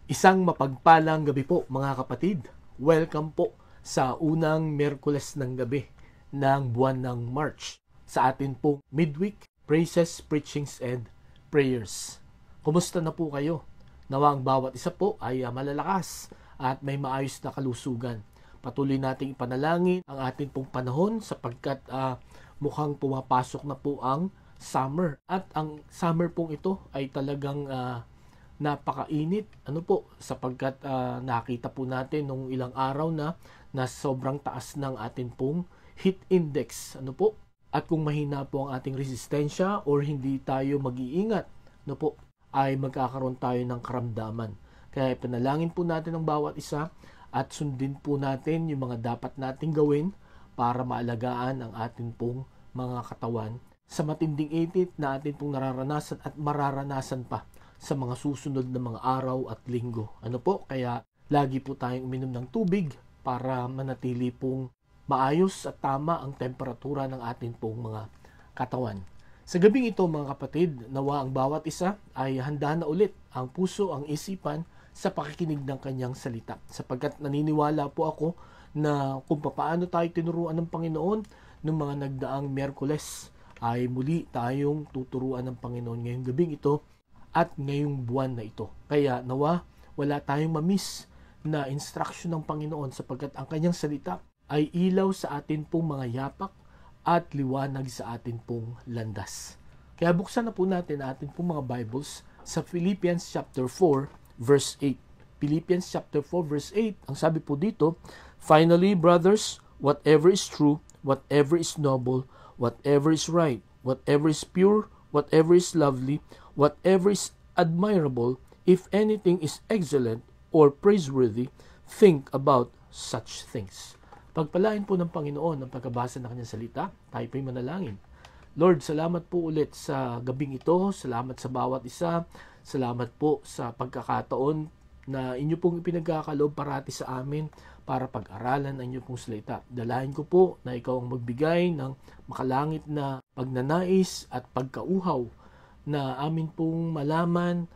Isang mapagpalang gabi po mga kapatid. Welcome po sa unang Miyerkules ng gabi ng buwan ng March sa atin pong midweek praises, preachings, and prayers. Kumusta na po kayo? Nawa ang bawat isa po ay malalakas at may maayos na kalusugan. Patuloy nating ipanalangin ang atin pong panahon sapagkat mukhang pumapasok na po ang summer. At ang summer pong ito ay talagang napakainit sapagkat nakita po natin nung ilang araw na sobrang taas ng atin pong heat index at kung mahina po ang ating resistensya or hindi tayo mag-iingat ay magkakaroon tayo ng karamdaman. Kaya panalangin po natin ang bawat isa at sundin po natin yung mga dapat nating gawin para maalagaan ang atin pong mga katawan sa matinding init na atin pong nararanasan at mararanasan pa sa mga susunod na mga araw at linggo. Kaya lagi po tayong uminom ng tubig para manatili pong maayos at tama ang temperatura ng atin pong mga katawan. Sa gabing ito mga kapatid, nawa ang bawat isa ay handa na ulit ang puso, ang isipan sa pakikinig ng kanyang salita. Sapagkat naniniwala po ako na kung paano tayo tinuruan ng Panginoon noong mga nagdaang Miyerkules, ay muli tayong tuturuan ng Panginoon ngayong gabing ito at ngayong buwan na ito. Kaya nawa wala tayong mamiss na instruction ng Panginoon sapagkat ang kanyang salita ay ilaw sa atin pong mga yapak at liwanag sa atin pong landas. Kaya buksan na po natin atin pong mga Bibles sa Philippians chapter 4 verse 8. Philippians chapter 4 verse 8, ang sabi po dito, "Finally, brothers, whatever is true, whatever is noble, whatever is right, whatever is pure, whatever is lovely, whatever is admirable, if anything is excellent or praiseworthy, think about such things." Pagpalain po ng Panginoon ang pagkabasa ng kanyang salita. Tayo po'y manalangin. Lord, salamat po ulit sa gabing ito. Salamat sa bawat isa. Salamat po sa pagkakataon na inyo pong ipinagkakaloob parati sa amin para pag-aralan ang inyo pong salita. Dalahin ko po na ikaw ang magbigay ng makalangit na pagnanais at pagkauhaw na amin pong malaman,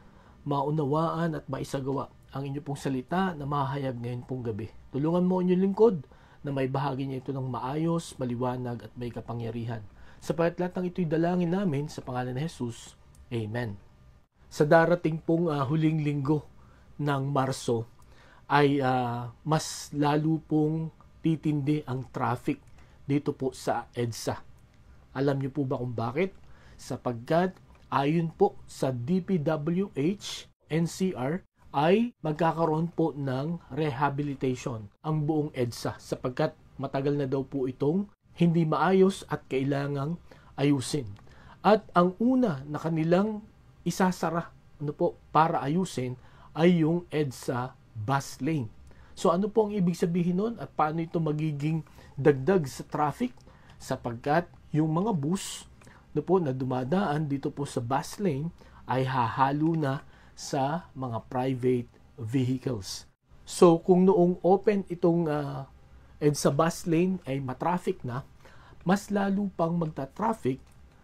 maunawaan at maisagawa ang inyo pong salita na mahayag ngayon pong gabi. Tulungan mo inyong lingkod na may bahagi niya ito ng maayos, maliwanag at may kapangyarihan. Sapagat lahat ng ito'y dalangin namin sa pangalan ni Jesus. Amen. Sa darating pong huling linggo ng Marso ay mas lalo pong titindi ang traffic dito po sa EDSA. Alam niyo po ba kung bakit? Sapagkat ayon po sa DPWH, NCR, ay magkakaroon po ng rehabilitation ang buong EDSA sapagkat matagal na daw po itong hindi maayos at kailangang ayusin. At ang una na kanilang isasara para ayusin ay yung EDSA bus lane. So ano po ang ibig sabihin nun at paano ito magiging dagdag sa traffic? Sapagkat yung mga bus na dumadaan dito po sa bus lane ay hahalo na sa mga private vehicles. So kung noong open itong EDSA bus lane ay matraffic na, mas lalo pang magta-traffic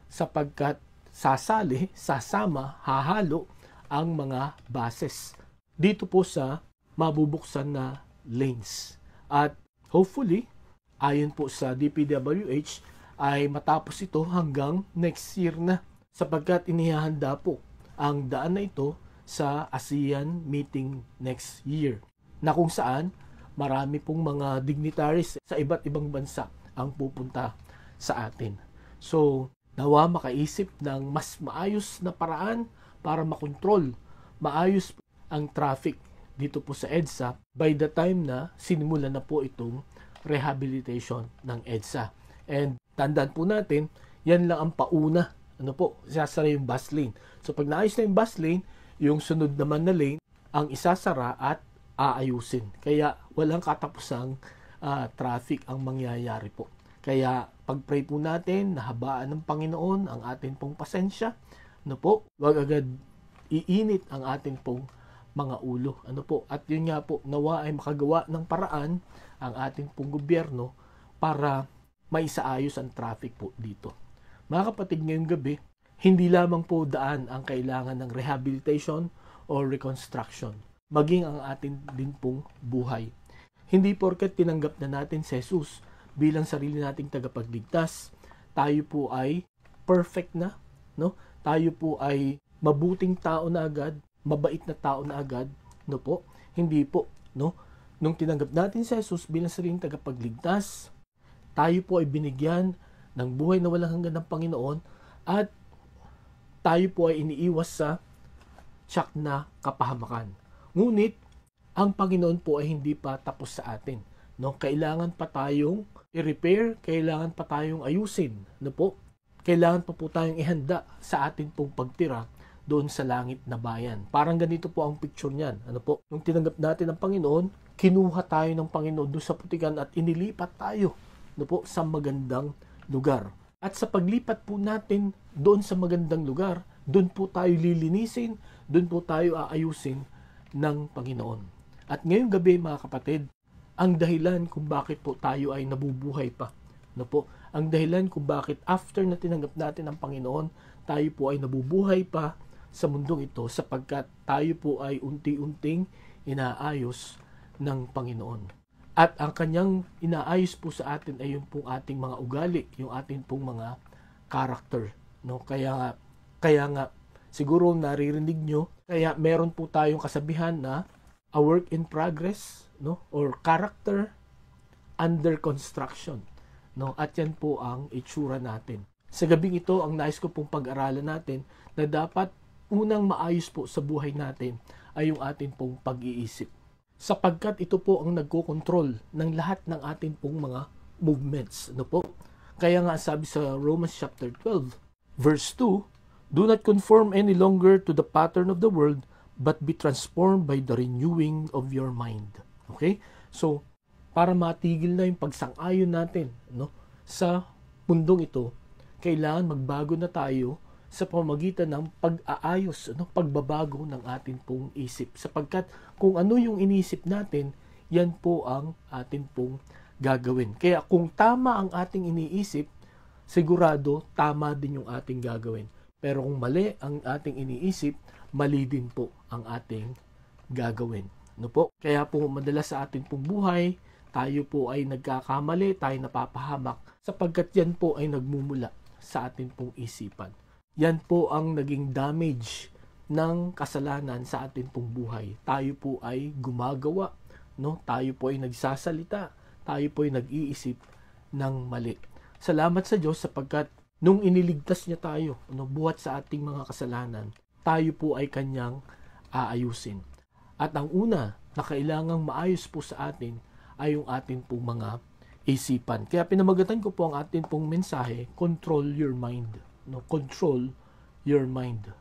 sapagkat sasama, hahalo ang mga buses dito po sa mabubuksan na lanes. At hopefully, ayon po sa DPWH, ay matapos ito hanggang next year na sapagkat inihahanda po ang daan na ito sa ASEAN meeting next year na kung saan marami pong mga dignitaries sa iba't ibang bansa ang pupunta sa atin. So, nawa makaisip ng mas maayos na paraan para makontrol maayos ang traffic dito po sa EDSA by the time na sinimula na po itong rehabilitation ng EDSA. And tandaan po natin, yan lang ang pauna. Isasara yung bus lane. So pag naayos na yung bus lane, yung sunod naman na lane, ang isasara at aayusin. Kaya walang katapusang traffic ang mangyayari po. Kaya pag-pray po natin na habaan ng Panginoon ang atin pong pasensya. Wag agad iinit ang atin pong mga ulo. At yun nga po, nawa ay makagawa ng paraan ang ating pong gobyerno para maisaayos ang traffic po dito. Mga kapatid, ngayong gabi, hindi lamang po daan ang kailangan ng rehabilitation or reconstruction. maging ang atin din pong buhay. Hindi porket tinanggap na natin si Jesus bilang sarili nating tagapagligtas, tayo po ay perfect na, no? Tayo po ay mabuting tao na agad, mabait na tao na agad, no po? Hindi po, no? Nung tinanggap natin si Jesus bilang sariling tagapagligtas, tayo po ay binigyan ng buhay na walang hanggan ng Panginoon at tayo po ay iniiwas sa tiyak na kapahamakan. Ngunit, ang Panginoon po ay hindi pa tapos sa atin. No? Kailangan pa tayong i-repair, kailangan pa tayong ayusin. No po? Kailangan pa po tayong ihanda sa atin pong pagtira doon sa langit na bayan. Parang ganito po ang picture niyan. Ano po? Nung tinanggap natin ang Panginoon, kinuha tayo ng Panginoon doon sa putikan at inilipat tayo, no po, sa magandang lugar. At sa paglipat po natin doon sa magandang lugar, doon po tayo lilinisin, doon po tayo aayusin ng Panginoon. At ngayong gabi mga kapatid, ang dahilan kung bakit po tayo ay nabubuhay pa, no po, ang dahilan kung bakit after na tinanggap natin ang Panginoon, tayo po ay nabubuhay pa sa mundong ito sapagkat tayo po ay unti-unting inaayos ng Panginoon. At ang kanyang inaayos po sa atin ay yung pong ating mga ugali, yung ating pong mga character, no? Kaya nga siguro naririnig nyo, kaya meron po tayong kasabihan na a work in progress, no? Or character under construction, no? At yan po ang itsura natin. Sa gabing ito, ang nais ko pong pag-aralan natin na dapat unang maayos po sa buhay natin ay yung ating pong pag-iisip. Sapagkat ito po ang nagkokontrol ng lahat ng ating pong mga movements, no po? Kaya nga sabi sa Romans chapter 12, verse 2, do not conform any longer to the pattern of the world, but be transformed by the renewing of your mind. Okay? So, para matigil na yung pagsang-ayon natin, no, sa mundong ito, kailangan magbago na tayo sa pamamagitan ng pag-aayos, no, pagbabago ng ating pong isip. Sapagkat kung ano yung inisip natin, yan po ang ating pong gagawin. Kaya kung tama ang ating iniisip, sigurado tama din yung ating gagawin. Pero kung mali ang ating iniisip, mali din po ang ating gagawin. No po? Kaya po madalas sa ating pong buhay, tayo po ay nagkakamali, tayo napapahamak, sapagkat yan po ay nagmumula sa ating pong isipan. Yan po ang naging damage ng kasalanan sa ating pong buhay. Tayo po ay gumagawa, no? Tayo po ay nagsasalita, tayo po ay nag-iisip ng mali. Salamat sa Diyos sapagkat nung iniligtas niya tayo, no, buhat sa ating mga kasalanan, tayo po ay kanyang aayusin. At ang una na kailangang maayos po sa atin ay yung ating pong mga isipan. Kaya pinamagatan ko po ang ating pong mensahe, control your mind. No, control your mind.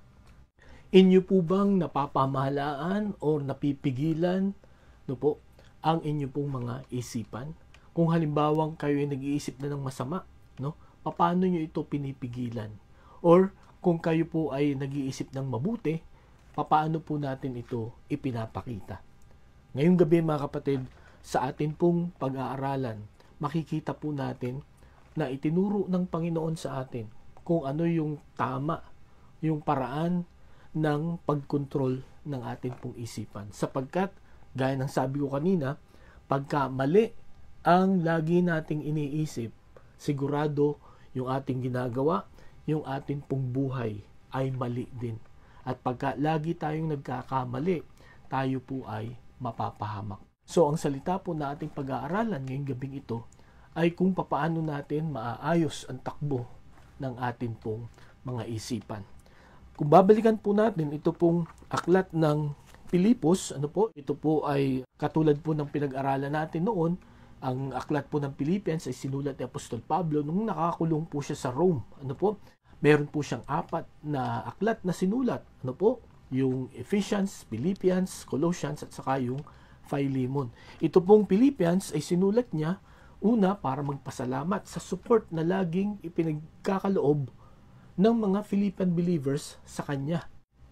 Inyo po bang napapamahalaan o napipigilan, no po, ang inyo pong mga isipan? Kung halimbawang kayo ay nag-iisip na ng masama, no, paano nyo ito pinipigilan? Or kung kayo po ay nag-iisip ng mabuti, paano po natin ito ipinapakita? Ngayong gabi mga kapatid, sa atin pong pag-aaralan, makikita po natin na itinuro ng Panginoon sa atin kung ano yung tama, yung paraan ng pagkontrol ng ating pong isipan. Sapagkat, gaya ng sabi ko kanina, pagka mali ang lagi nating iniisip, sigurado yung ating ginagawa, yung ating pong buhay ay mali din. At pagka lagi tayong nagkakamali, tayo po ay mapapahamak. So, ang salita po na ating pag-aaralan ngayong gabing ito ay kung papaano natin maaayos ang takbo ng ating pong mga isipan. Kung babalikan po natin, ito pong aklat ng Pilipos, ito po ay katulad po ng pinag-aralan natin noon, ang aklat po ng Philippians ay sinulat ni Apostol Pablo nung nakakulong po siya sa Rome. Meron po siyang 4 na aklat na sinulat. Yung Ephesians, Philippians, Colossians at saka yung Philemon. Ito pong Philippians ay sinulat niya una para magpasalamat sa support na laging ipinagkakaloob ng mga Philippian believers sa kanya.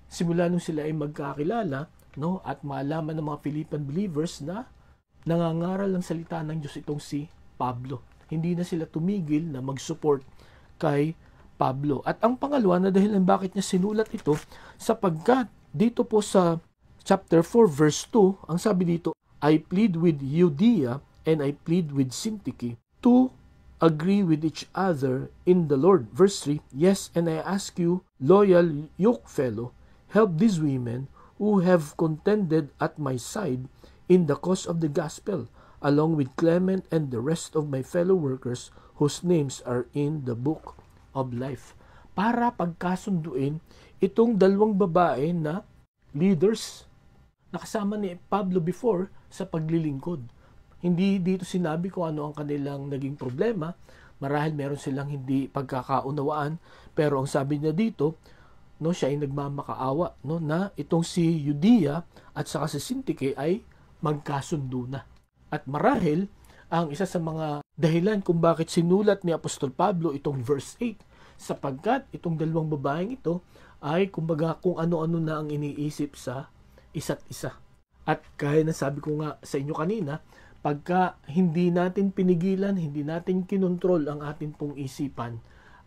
Simula nung sila ay magkakilala, no, at malaman ng mga Philippian believers na nangangaral ng salita ng Diyos itong si Pablo. Hindi na sila tumigil na mag-support kay Pablo. At ang pangalawa na dahilan bakit niya sinulat ito, sapagkat dito po sa chapter 4 verse 2, ang sabi dito, I plead with Euodia and I plead with Syntyche to agree with each other in the Lord. Verse 3, yes, and I ask you, loyal yokefellow, help these women who have contended at my side in the cause of the gospel, along with Clement and the rest of my fellow workers whose names are in the book of life. Para pagkasunduin itong dalawang babae na leaders na kasama ni Pablo before sa paglilingkod. Hindi dito sinabi kung ano ang kanilang naging problema. Marahil meron silang hindi pagkakaunawaan. Pero ang sabi niya dito, no, siya ay nagmamakaawa, no, na itong si Euodia at saka si Syntyche ay magkasundo na. At marahil, ang isa sa mga dahilan kung bakit sinulat ni Apostol Pablo itong verse 8, sapagkat itong dalawang babaeng ito ay kumbaga kung ano-ano na ang iniisip sa isa't isa. At kaya na sabi ko nga sa inyo kanina, pagka hindi natin pinigilan, hindi natin kinontrol ang ating pong isipan,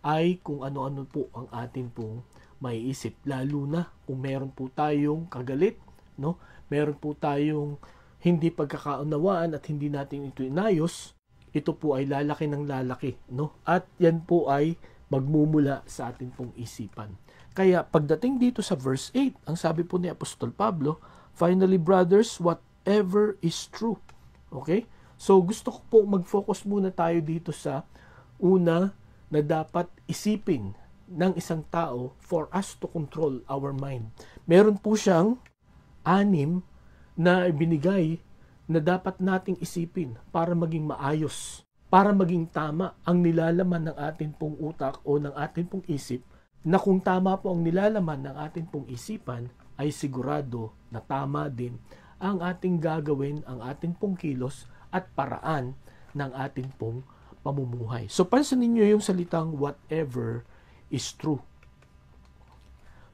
ay kung ano-ano po ang ating pong maiisip. Lalo na kung meron po tayong kagalit, no? Meron po tayong hindi pagkakaunawaan at hindi natin ito inayos, ito po ay lalaki ng lalaki, no? At yan po ay magmumula sa ating pong isipan. Kaya pagdating dito sa verse 8, ang sabi po ni Apostol Pablo, finally brothers, whatever is true. Okay? So gusto ko po mag-focus muna tayo dito sa una na dapat isipin ng isang tao for us to control our mind. Meron po siyang 6 na ibinigay na dapat nating isipin para maging maayos, para maging tama ang nilalaman ng ating pong utak o ng ating pong isip, na kung tama po ang nilalaman ng ating pong isipan, ay sigurado na tama din ang ating gagawin, ang ating pong kilos at paraan ng ating pong pamumuhay. So pansinin niyo yung salitang whatever is true.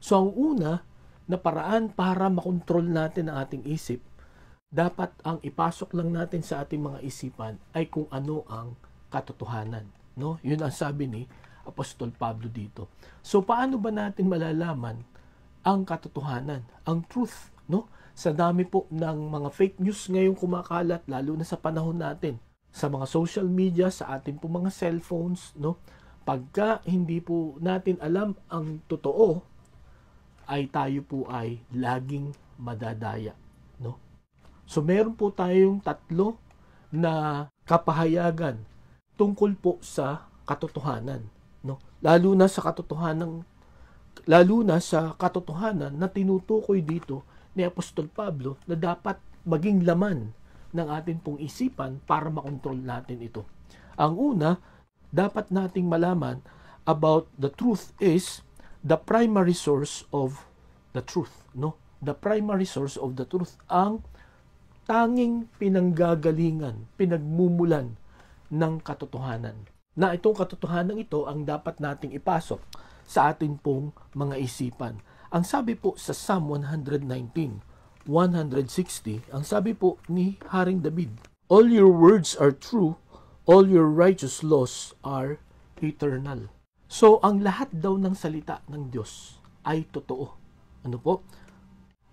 So ang una na paraan para makontrol natin ang ating isip, dapat ang ipasok lang natin sa ating mga isipan ay kung ano ang katotohanan. No? Yun ang sabi ni Apostol Pablo dito. So paano ba natin malalaman ang katotohanan, ang truth, no? Sa dami po ng mga fake news ngayong kumakalat, lalo na sa panahon natin, sa mga social media, sa ating po mga cellphones, no? Pagka hindi po natin alam ang totoo, ay tayo po ay laging madadaya, no? So meron po tayong 3 na kapahayagan tungkol po sa katotohanan, no? Lalo na sa katotohanan na tinutukoy dito ni Apostol Pablo na dapat maging laman ng ating pong isipan para makontrol natin ito. Ang una, dapat nating malaman about the truth is the primary source of the truth, no? The primary source of the truth, ang tanging pinanggagalingan, pinagmumulan ng katotohanan. Na itong katotohanan ito ang dapat nating ipasok sa ating pong mga isipan. Ang sabi po sa Psalm 119, 160, ang sabi po ni Haring David, all your words are true, all your righteous laws are eternal. So, ang lahat daw ng salita ng Diyos ay totoo. Ano po?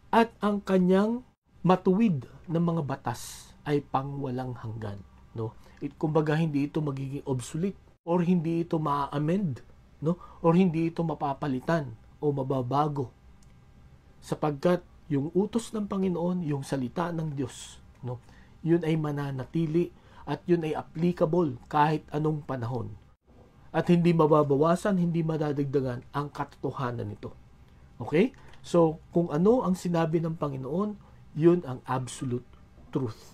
At ang kanyang matuwid na mga batas ay pangwalang hanggan. No? Kumbaga, hindi ito magiging obsolete or hindi ito ma-amend, no? Or hindi ito mapapalitan o mababago, sapagkat yung utos ng Panginoon, yung salita ng Diyos, no, yun ay mananatili at yun ay applicable kahit anong panahon, at hindi mababawasan, hindi madadagdagan ang katotohanan nito. Okay? So kung ano ang sinabi ng Panginoon, yun ang absolute truth.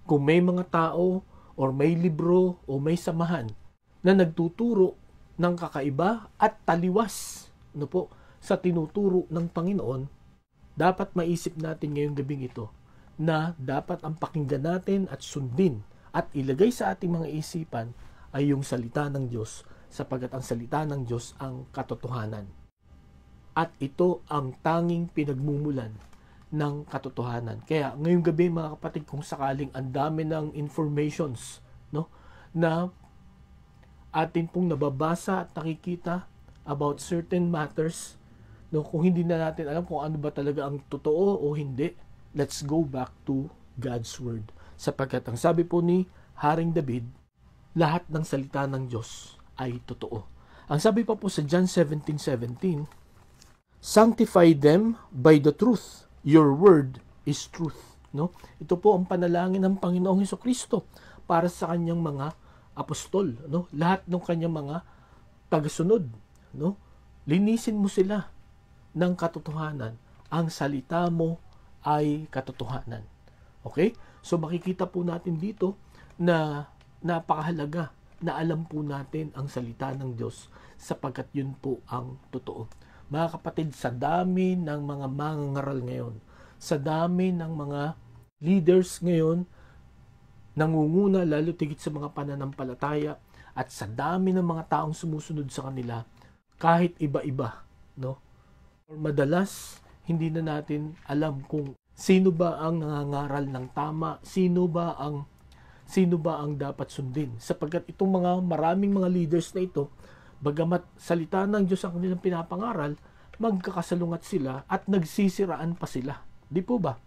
Kung may mga tao or may libro o may samahan na nagtuturo ng kakaiba at taliwas, ano po, sa tinuturo ng Panginoon, dapat maisip natin ngayong gabing ito na dapat ang pakinggan natin at sundin at ilagay sa ating mga isipan ay yung salita ng Diyos, sapagkat ang salita ng Diyos ang katotohanan. At ito ang tanging pinagmumulan ng katotohanan. Kaya ngayong gabi mga kapatid, kung sakaling ang dami ng informations, no, na atin pong nababasa at nakikita about certain matters No, kung hindi na natin alam kung ano ba talaga ang totoo o hindi, let's go back to God's Word. Sapagkat ang sabi po ni Haring David, lahat ng salita ng Diyos ay totoo. Ang sabi pa po sa John 17:17, sanctify them by the truth. Your word is truth. No? Ito po ang panalangin ng Panginoong Hesukristo para sa kanyang mga apostol. No? Lahat ng kanyang mga tagasunod. No? Linisin mo sila ng katotohanan. Ang salita mo ay katotohanan. Okay? So makikita po natin dito na napakahalaga na alam po natin ang salita ng Diyos sapagkat yun po ang totoo. Mga kapatid, sa dami ng mga mangangaral ngayon, sa dami ng mga leaders ngayon, nangunguna lalo tigit sa mga pananampalataya at sa dami ng mga taong sumusunod sa kanila, kahit iba-iba, no? Or madalas, hindi na natin alam kung sino ba ang nangangaral ng tama, sino ba ang dapat sundin. Sapagkat itong mga maraming mga leaders na ito, bagamat salita ng Diyos ang kanilang pinapangaral, magkakasalungat sila at nagsisiraan pa sila. Di po ba?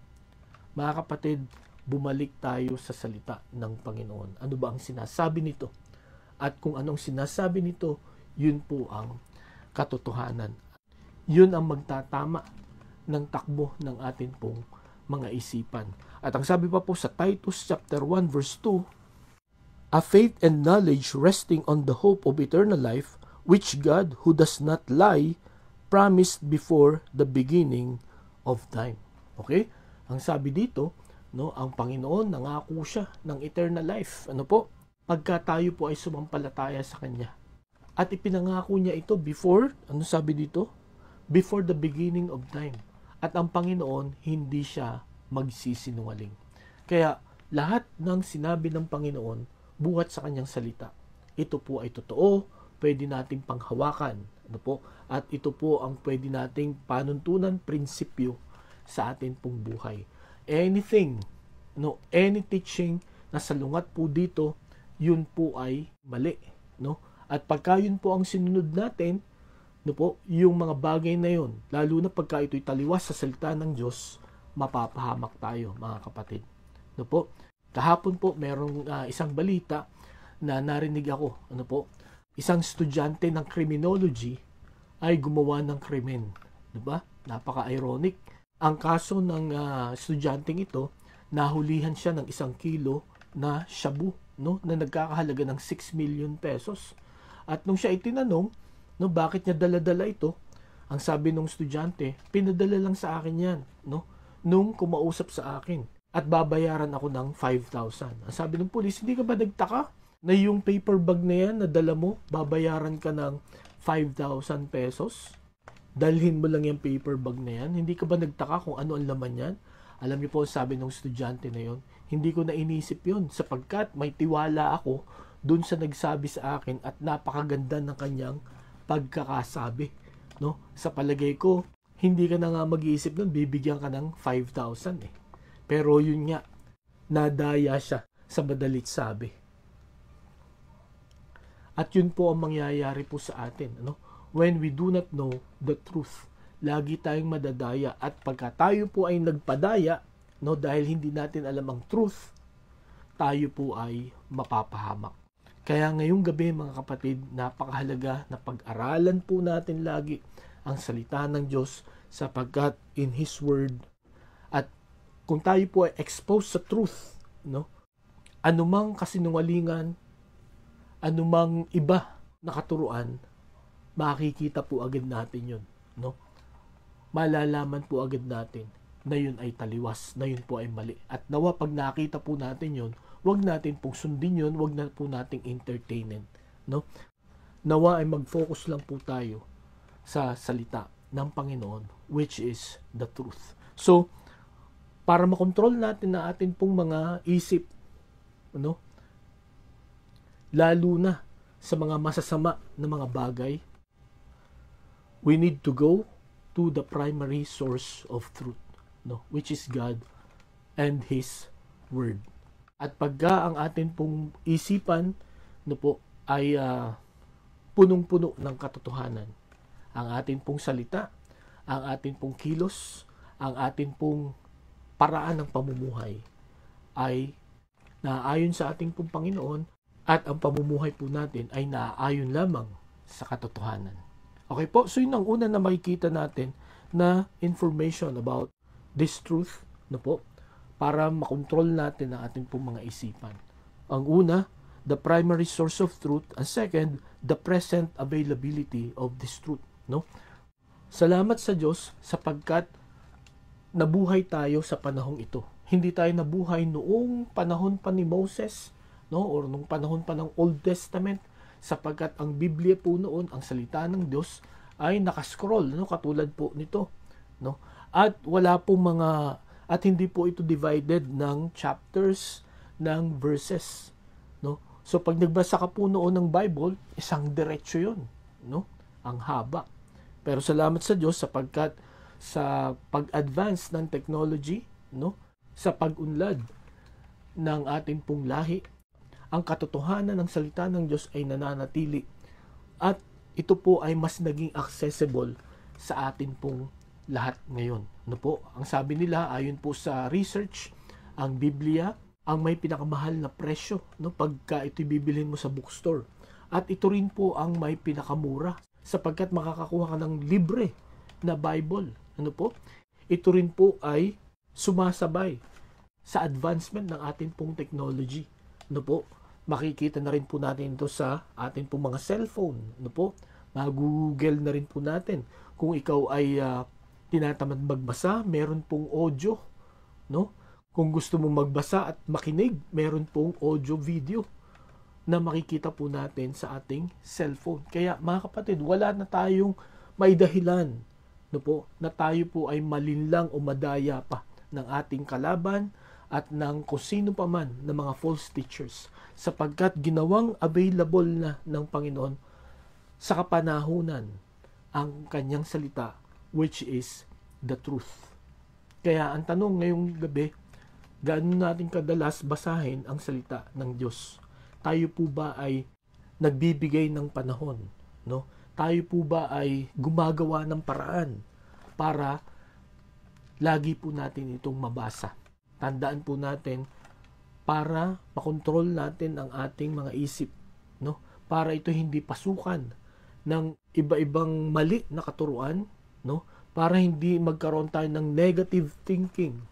Mga kapatid, bumalik tayo sa salita ng Panginoon. Ano ba ang sinasabi nito? At kung anong sinasabi nito, yun po ang katotohanan. Yun ang magtatama ng takbo ng atin pong mga isipan. At ang sabi pa po sa Titus chapter 1 verse 2, a faith and knowledge resting on the hope of eternal life, which God, who does not lie, promised before the beginning of time. Okay? Ang sabi dito, no, ang Panginoon nangako siya ng eternal life. Ano po? Pagka tayo po ay sumampalataya sa Kanya. At ipinangako niya ito before, ano sabi dito? Before the beginning of time. At ang Panginoon, hindi siya magsisinungaling. Kaya lahat ng sinabi ng Panginoon buhat sa kanyang salita. Ito po ay totoo, pwede nating panghawakan. Ano po? At ito po ang pwede nating panuntunan, prinsipyo sa atin pong buhay. Anything, no, any teaching na salungat po dito, yun po ay mali. No? At pagka yun po ang sinunod natin, no po, yung mga bagay na yun, lalo na pagka ito'y taliwas sa salita ng Diyos, mapapahamak tayo, mga kapatid. No po? Kahapon po, merong isang balita na narinig ako. Ano po? Isang estudyante ng criminology ay gumawa ng krimen. Diba? Napaka-ironic. Ang kaso ng estudyanteng ito, nahulihan siya ng 1 kilo na shabu, no? Na nagkakahalaga ng 6 million pesos. At nung siya itinanong, no, bakit niya dala-dala ito? Ang sabi ng estudyante, pinadala lang sa akin yan, no? Nung kumausap sa akin at babayaran ako ng 5,000. Ang sabi ng pulis, hindi ka ba nagtaka na yung paper bag na yan na dala mo, babayaran ka ng 5,000 pesos? Dalhin mo lang yung paper bag na yan. Hindi ka ba nagtaka kung ano ang laman yan? Alam niyo po, sabi ng estudyante na yon, hindi ko na inisip yun sapagkat may tiwala ako dun sa nagsabi sa akin at napakaganda ng kanyang pagkakasabi. No? Sa palagay ko, hindi ka na nga mag-iisip nun, bibigyan ka ng 5,000 eh. Pero yun nga, nadaya siya sa madalit sabi. At yun po ang mangyayari po sa atin. Ano? When we do not know the truth, lagi tayong madadaya. At pagka tayo po ay nagpadaya, no, dahil hindi natin alam ang truth, tayo po ay mapapahamak. Kaya ngayong gabi, mga kapatid, napakahalaga na pag-aralan po natin lagi ang salita ng Diyos sapagkat in His Word. At kung tayo po ay exposed sa truth, no, anumang kasinungalingan, anumang iba na katuruan, makikita po agad natin yun. No? Malalaman po agad natin na yun ay taliwas, na yun po ay mali. At nawa pag nakita po natin yun, wag natin pong sundin yun, wag na po nating entertainin. No? Nawa ay mag-focus lang po tayo sa salita ng Panginoon, which is the truth. So, para makontrol natin na atin pong mga isip, ano, lalo na sa mga masasama na mga bagay, we need to go to the primary source of truth, no, which is God and His Word. At pagka ang atin pong isipan, no po, ay punong-puno ng katotohanan, ang atin pong salita ang atin pong kilos, ang atin pong paraan ng pamumuhay ay naaayon sa ating pong Panginoon at ang pamumuhay po natin ay naaayon lamang sa katotohanan. Okay po, so yun ang una na makikita natin na information about this truth, no po, para makontrol natin ang ating pong mga isipan. Ang una, the primary source of truth, and second, the present availability of this truth, no? Salamat sa Diyos sapagkat nabuhay tayo sa panahong ito. Hindi tayo nabuhay noong panahon pa ni Moses, no, or nung panahon pa ng Old Testament, sapagkat ang Biblia po noon, ang salita ng Diyos ay nakascroll, no, katulad po nito, no? At wala po at hindi po ito divided ng chapters, ng verses, no? So pag nagbasa ka po noon ng Bible, isang diretso 'yon, no? Ang haba. Pero salamat sa Diyos sapagkat sa pag-advance ng technology, no, sa pag-unlad ng ating pong lahi, ang katotohanan ng salita ng Diyos ay nananatili at ito po ay mas naging accessible sa atin pong lahat ngayon. No po, ang sabi nila ayon po sa research, ang Biblia ang may pinakamahal na presyo, no, pagka ito bibilhin mo sa bookstore. At ito rin po ang may pinakamura sapagkat makakakuha ka ng libre na Bible. Ano po? Ito rin po ay sumasabay sa advancement ng ating pong technology. Ano po? Makikita na rin po natin ito sa ating pong mga cellphone. Ano po? Mag-google na rin po natin. Kung ikaw ay tinatamad magbasa, meron pong audio, no? Kung gusto mong magbasa at makinig, meron pong audio video na makikita po natin sa ating cellphone. Kaya mga kapatid, wala na tayong may dahilan, no po, na tayo po ay malinlang o madaya pa ng ating kalaban at ng kung sino pa man na mga false teachers, sapagkat ginawang available na ng Panginoon sa kapanahunan ang kanyang salita, which is the truth. Kaya ang tanong ngayong gabi, gaano natin kadalas basahin ang salita ng Diyos? Tayo po ba ay nagbibigay ng panahon, no? Tayo po ba ay gumagawa ng paraan para lagi po natin itong mabasa? Tandaan po natin para makontrol natin ang ating mga isip, no? Para ito hindi pasukan ng iba-ibang mali na katuruan, no? Para hindi magkaroon tayo ng negative thinking.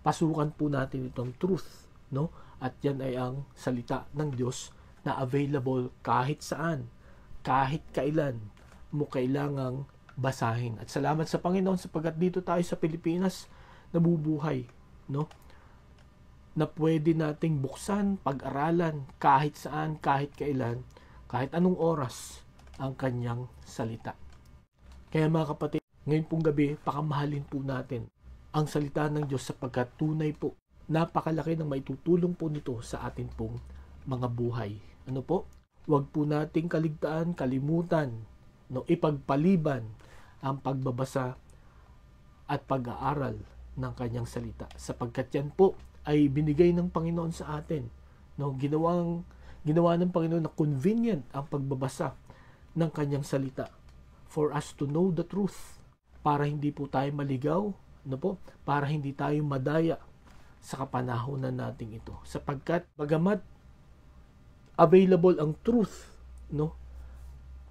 Pasukan po natin itong truth, no? At yan ay ang salita ng Diyos na available kahit saan, kahit kailan mo kailangang basahin. At salamat sa Panginoon sapagkat dito tayo sa Pilipinas nabubuhay, no? Na pwede nating buksan, pag-aralan kahit saan, kahit kailan, kahit anong oras ang kanyang salita. Kaya mga kapatid, ngayon pong gabi, pakamahalin po natin ang salita ng Diyos sapagkat tunay po, napakalaki ng maitutulong po nito sa atin pong mga buhay. Ano po? Huwag po nating kaligtaan, kalimutan, no, ipagpaliban ang pagbabasa at pag-aaral ng kanyang salita. Sapagkat yan po ay binigay ng Panginoon sa atin. No, ginawa ng Panginoon na convenient ang pagbabasa ng kanyang salita for us to know the truth, para hindi po tayo maligaw, no po, para hindi tayo madaya sa kapanahunan nating ito. Sapagkat bagamat available ang truth, no,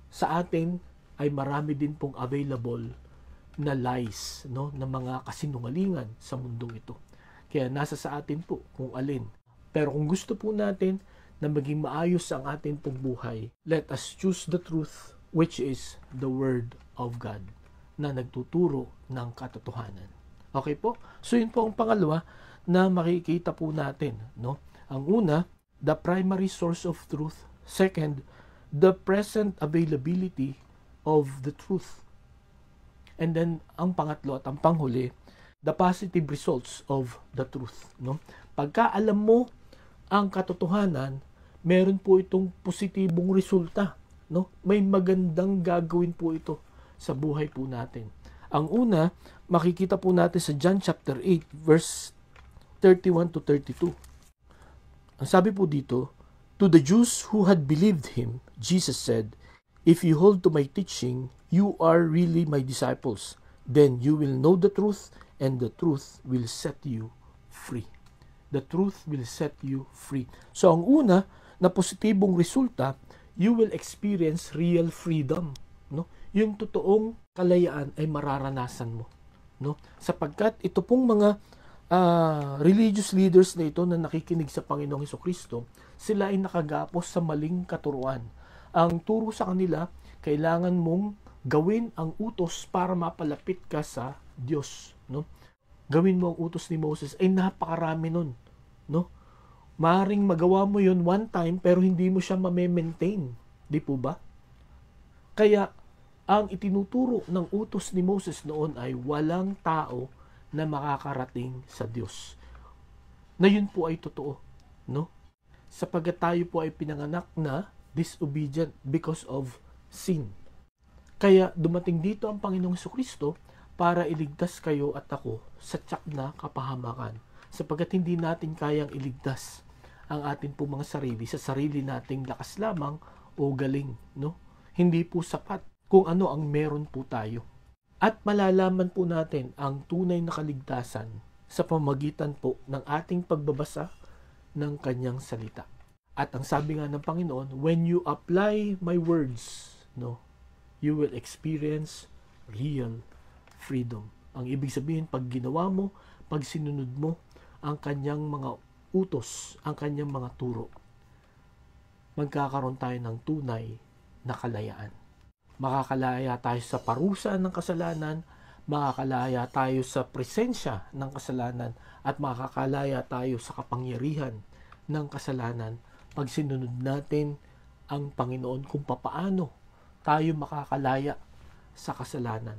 sa atin ay marami din pong available na lies, no, na mga kasinungalingan sa mundong ito. Kaya nasa sa atin po kung alin. Pero kung gusto po natin na maging maayos ang atin pong buhay, let us choose the truth, which is the Word of God, na nagtuturo ng katotohanan. Okay po? So yun po ang pangalawa na makikita po natin, no? Ang una, the primary source of truth. Second, the present availability of the truth. And then ang pangatlo at ang panghuli, the positive results of the truth, no? Pagka alam mo ang katotohanan, meron po itong positibong resulta, no? May magandang gagawin po ito sa buhay po natin. Ang una, makikita po natin sa John chapter 8 verse 31 to 32. Ang sabi po dito, to the Jews who had believed him, Jesus said, "If you hold to my teaching, you are really my disciples. Then you will know the truth, and the truth will set you free. The truth will set you free. So ang una na positibong resulta, you will experience real freedom, no? Yung totoong kalayaan ay mararanasan mo, no? Sapagkat ito pong mga religious leaders na ito na nakikinig sa Panginoong Hesukristo, sila ay nakagapos sa maling katuruan. Ang turo sa kanila, kailangan mong gawin ang utos para mapalapit ka sa Diyos, no? Gawin mo ang utos ni Moses, ay napakarami nun, no? Maaring magawa mo yun one time pero hindi mo siya ma-maintain, di po ba? Kaya ang itinuturo ng utos ni Moses noon ay walang tao na makakarating sa Diyos. Na yun po ay totoo, no? Sapagkat tayo po ay pinanganak na disobedient because of sin. Kaya dumating dito ang Panginoong Hesukristo para iligtas kayo at ako sa tiyak na kapahamakan. Sapagkat hindi natin kayang iligtas ang atin po mga sarili sa sarili nating lakas lamang o galing, no? Hindi po sapat kung ano ang meron po tayo. At malalaman po natin ang tunay na kaligtasan sa pamamagitan po ng ating pagbabasa ng kanyang salita. At ang sabi nga ng Panginoon, when you apply my words, no, you will experience real freedom. Ang ibig sabihin, pag ginawa mo, pag sinunod mo ang kanyang mga utos, ang kanyang mga turo, magkakaroon tayo ng tunay na kalayaan. Makakalaya tayo sa parusa ng kasalanan, makakalaya tayo sa presensya ng kasalanan, at makakalaya tayo sa kapangyarihan ng kasalanan pag sinunod natin ang Panginoon kung papaano tayo makakalaya sa kasalanan.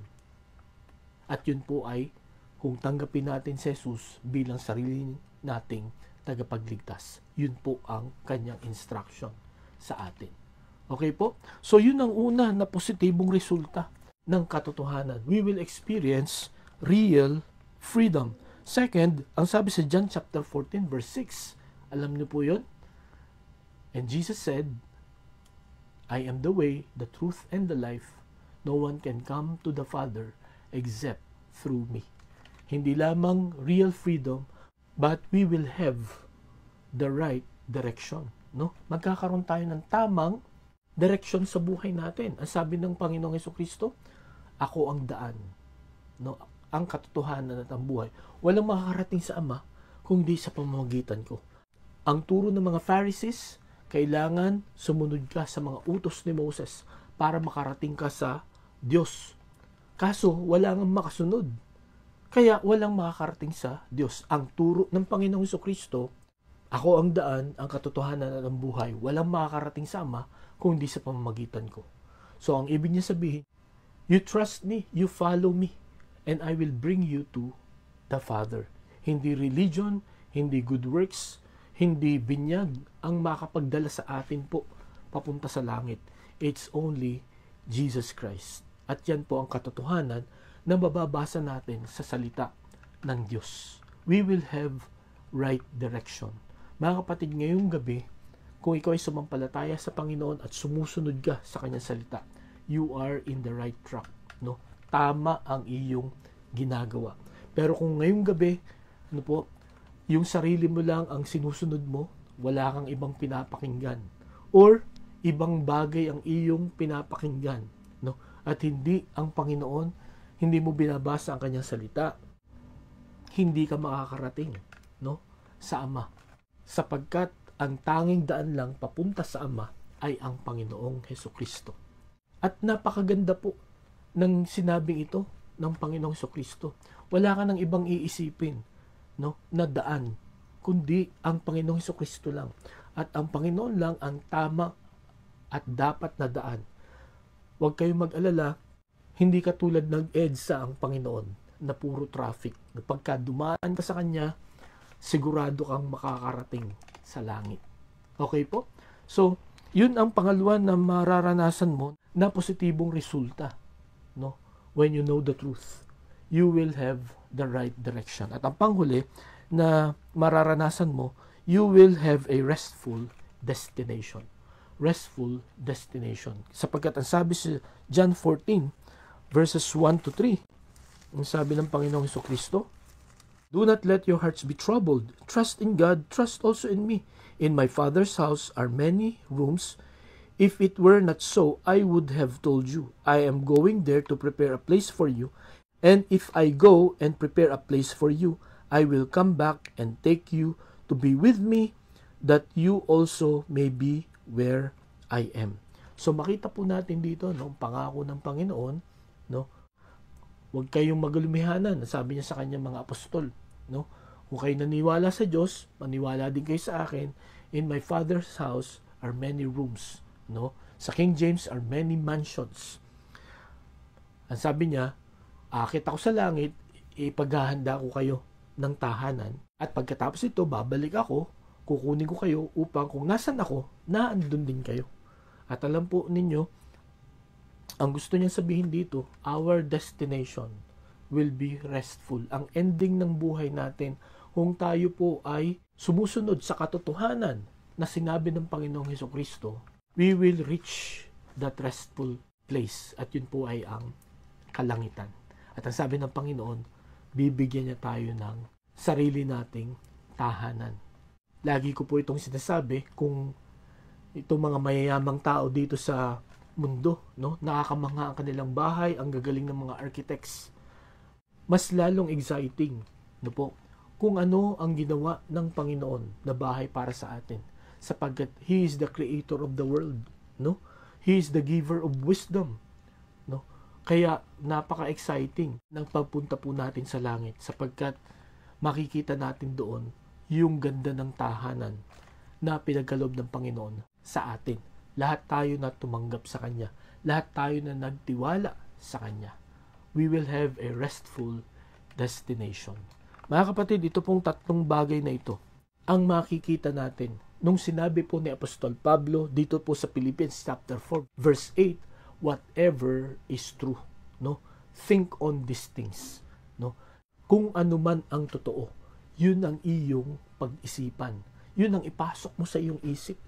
At yun po ay kung tanggapin natin si Jesus bilang sarili nating tagapagligtas. Yun po ang kanyang instruction sa atin. Okay po? So yun ang una na positibong resulta ng katotohanan. We will experience real freedom. Second, ang sabi sa John chapter 14 verse 6, alam niyo po yun? And Jesus said, I am the way, the truth, and the life. No one can come to the Father except through me. Hindi lamang real freedom, but we will have the right direction, no? Magkakaroon tayo ng tamang direction sa buhay natin. Ang sabi ng Panginoong Hesukristo, ako ang daan, no? Ang katotohanan at ang buhay. Walang makakarating sa Ama kung di sa pamamagitan ko. Ang turo ng mga Pharisees, kailangan sumunod ka sa mga utos ni Moses para makarating ka sa Diyos. Kaso, wala nang makasunod. Kaya walang makakarating sa Diyos. Ang turo ng Panginoong Hesukristo, ako ang daan, ang katotohanan at ang buhay. Walang makakarating sa Ama kung di sa pamamagitan ko. So, ang ibig niya sabihin, you trust me, you follow me, and I will bring you to the Father. Hindi religion, hindi good works, hindi binyag ang makapagdala sa atin po papunta sa langit. It's only Jesus Christ. At yan po ang katotohanan na mababasa natin sa salita ng Diyos. We will have right direction. Mga kapatid, ngayong gabi, kung ikaw ay sumampalataya sa Panginoon at sumusunod ka sa kanyang salita, you are in the right track, no? Tama ang iyong ginagawa. Pero kung ngayong gabi, ano po, yung sarili mo lang ang sinusunod mo, wala kang ibang pinapakinggan, or ibang bagay ang iyong pinapakinggan, no? At hindi ang Panginoon, hindi mo binabasa ang kanyang salita, hindi ka makakarating, no, sa Ama. Sapagkat ang tanging daan lang papunta sa Ama ay ang Panginoong Hesukristo. At napakaganda po ng sinabing ito ng Panginoong Hesukristo. Wala ka ng ibang iisipin, no, na daan, kundi ang Panginoong Hesukristo lang. At ang Panginoon lang ang tama at dapat na daan. Huwag kayong mag-alala, hindi ka tulad ng EDSA ang Panginoon na puro traffic. Pagka dumaan ka sa Kanya, sigurado kang makakarating sa langit. Okay po? So, yun ang pangalawa na mararanasan mo na positibong resulta, no? When you know the truth, you will have the right direction. At ang panghuli na mararanasan mo, you will have a restful destination. Restful destination. Sapagkat ang sabi sa John 14, verses 1 to 3, Ang sabi ng Panginoong Hesukristo, "Do not let your hearts be troubled. Trust in God, trust also in me. In my Father's house are many rooms. If it were not so, I would have told you. I am going there to prepare a place for you. And if I go and prepare a place for you, I will come back and take you to be with me, that you also may be where I am." So makita po natin dito, no, pangako ng Panginoon, no, huwag kayong maglumihanan, sabi niya sa kanyang mga apostol, no? Kung kayo naniwala sa Diyos, maniwala din kayo sa akin. In my Father's house are many rooms, no? Sa King James are many mansions. Ang sabi niya, akit ako sa langit, ipaghahanda ko kayo ng tahanan, at pagkatapos ito, babalik ako, kukunin ko kayo upang kung nasan ako, naandun din kayo. At alam po ninyo, ang gusto niya sabihin dito, our destination will be restful. Ang ending ng buhay natin, kung tayo po ay sumusunod sa katotohanan na sinabi ng Panginoong Hesukristo, we will reach that restful place. At yun po ay ang kalangitan. At ang sabi ng Panginoon, bibigyan niya tayo ng sarili nating tahanan. Lagi ko po itong sinasabi, kung itong mga mayayamang tao dito sa mundo, no, nakakamangha ang kanilang bahay, ang gagaling ng mga architects, mas lalong exciting, no po, kung ano ang ginawa ng Panginoon na bahay para sa atin, sapagkat He is the creator of the world, no? He is the giver of wisdom, no? Kaya napaka-exciting ng pagpunta po natin sa langit, sapagkat makikita natin doon yung ganda ng tahanan na pinagkaloob ng Panginoon sa atin. Lahat tayo na tumanggap sa Kanya. Lahat tayo na nagtiwala sa Kanya. We will have a restful destination. Mga kapatid, ito pong tatlong bagay na ito ang makikita natin nung sinabi po ni Apostol Pablo dito po sa Philippians chapter 4 verse 8, whatever is true, no? Think on these things, no? Kung ano man ang totoo, yun ang iyong pag-isipan. Yun ang ipasok mo sa iyong isip.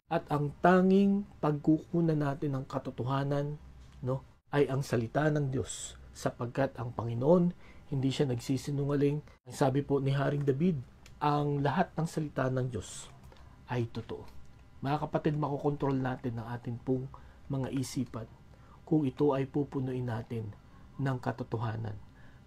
At ang tanging pagkukunan natin ng katotohanan, no, ay ang salita ng Diyos, sapagkat ang Panginoon hindi siya nagsisinungaling. Ang sabi po ni Haring David, ang lahat ng salita ng Diyos ay totoo. Mga kapatid, makokontrol natin ang ating pong mga isipan kung ito ay pupunuin natin ng katotohanan.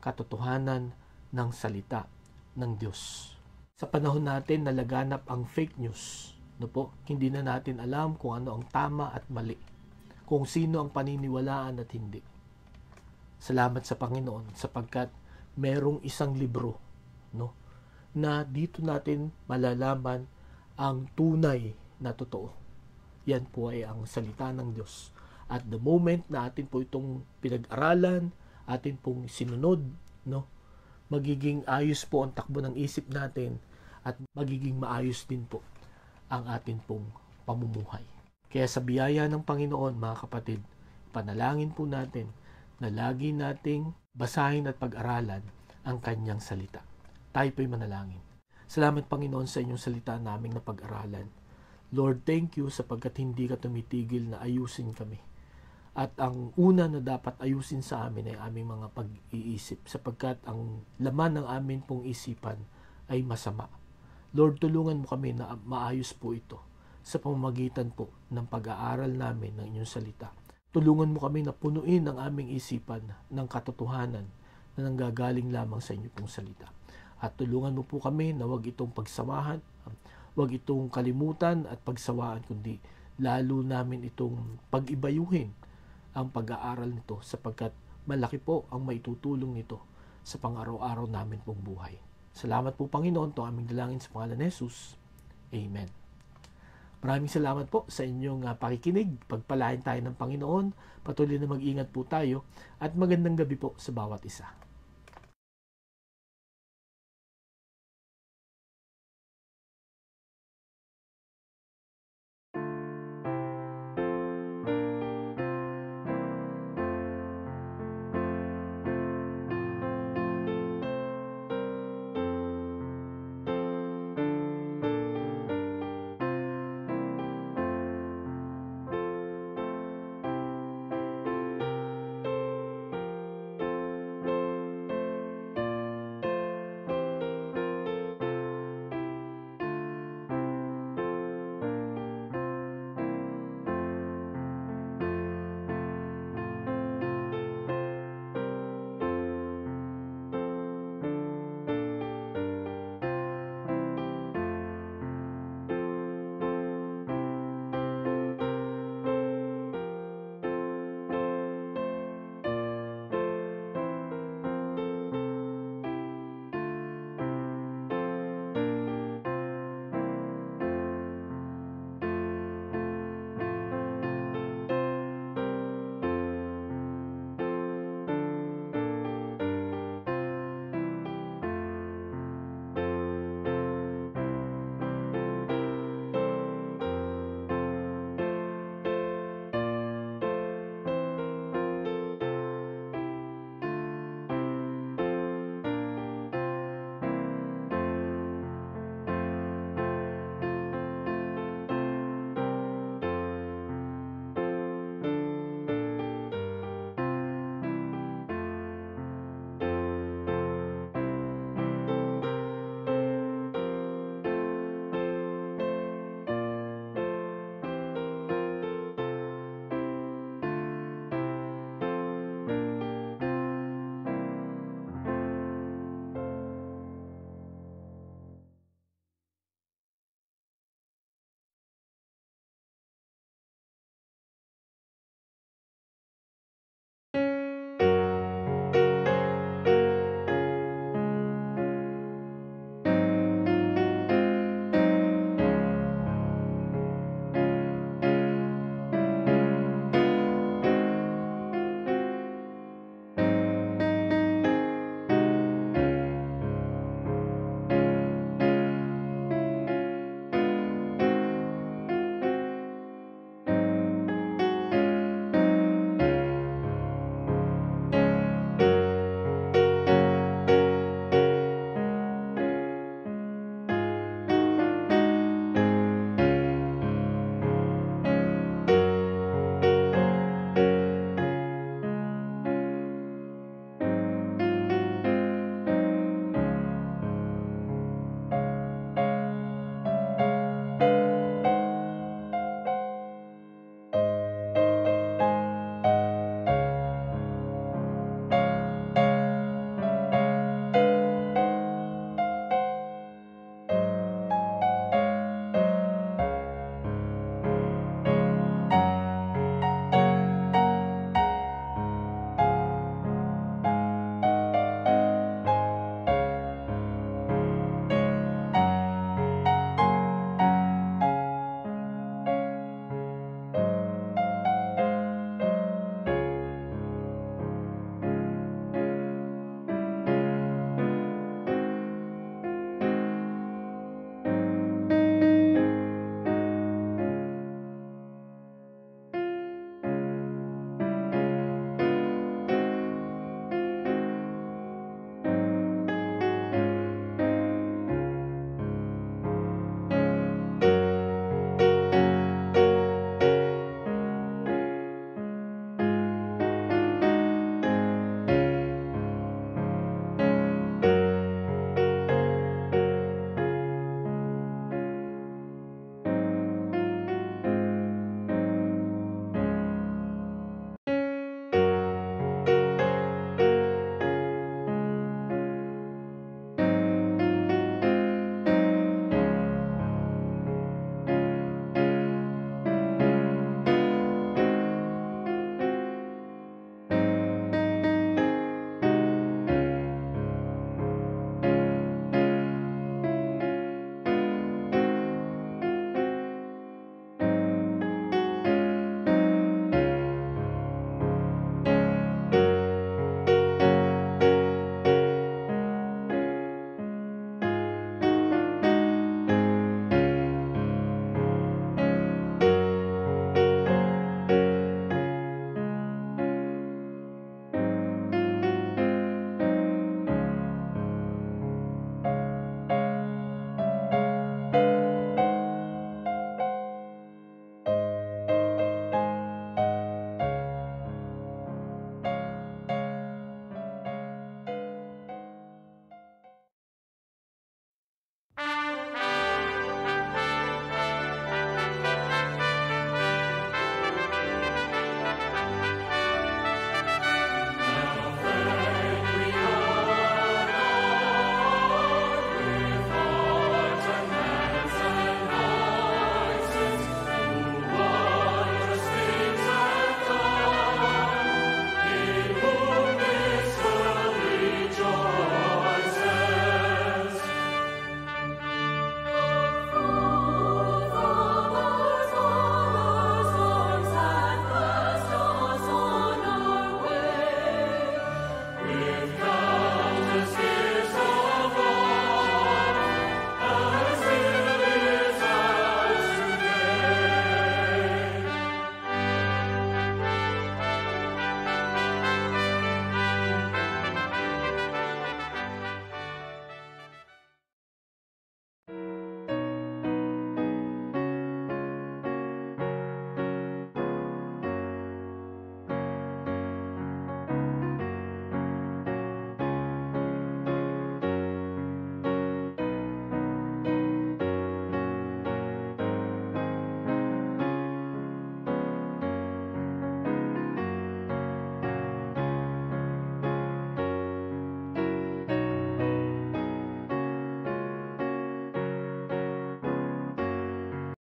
Katotohanan ng salita ng Diyos. Sa panahon natin na laganap ang fake news, no po, hindi na natin alam kung ano ang tama at mali, kung sino ang paniniwalaan at hindi. Salamat sa Panginoon sapagkat merong isang libro, no, na dito natin malalaman ang tunay na totoo. Yan po ay ang salita ng Diyos. At the moment na atin po itong pinag-aralan, atin pong sinunod, no, magiging ayos po ang takbo ng isip natin at magiging maayos din po ang atin pong pamumuhay. Kaya sa biyaya ng Panginoon, mga kapatid, panalangin po natin na lagi nating basahin at pag-aralan ang kanyang salita. Tayo po'y manalangin. Salamat, Panginoon, sa inyong salita naming na pag-aralan. Lord, thank you sapagkat hindi ka tumitigil na ayusin kami. At ang una na dapat ayusin sa amin ay aming mga pag-iisip sapagkat ang laman ng amin pong isipan ay masama. Lord, tulungan mo kami na maayos po ito sa pamamagitan po ng pag-aaral namin ng inyong salita. Tulungan mo kami na punuin ang aming isipan ng katotohanan na nanggagaling lamang sa inyong pong salita. At tulungan mo po kami na wag itong pagsamahan, wag itong kalimutan at pagsawaan, kundi lalo namin itong pag-ibayuhin ang pag-aaral nito sapagkat malaki po ang maitutulong nito sa pang-araw-araw namin pong buhay. Salamat po, Panginoon, ito aming dalangin sa pangalan ni Jesus. Amen. Maraming salamat po sa inyong pakikinig. Pagpalain tayo ng Panginoon. Patuloy na mag-ingat po tayo at magandang gabi po sa bawat isa.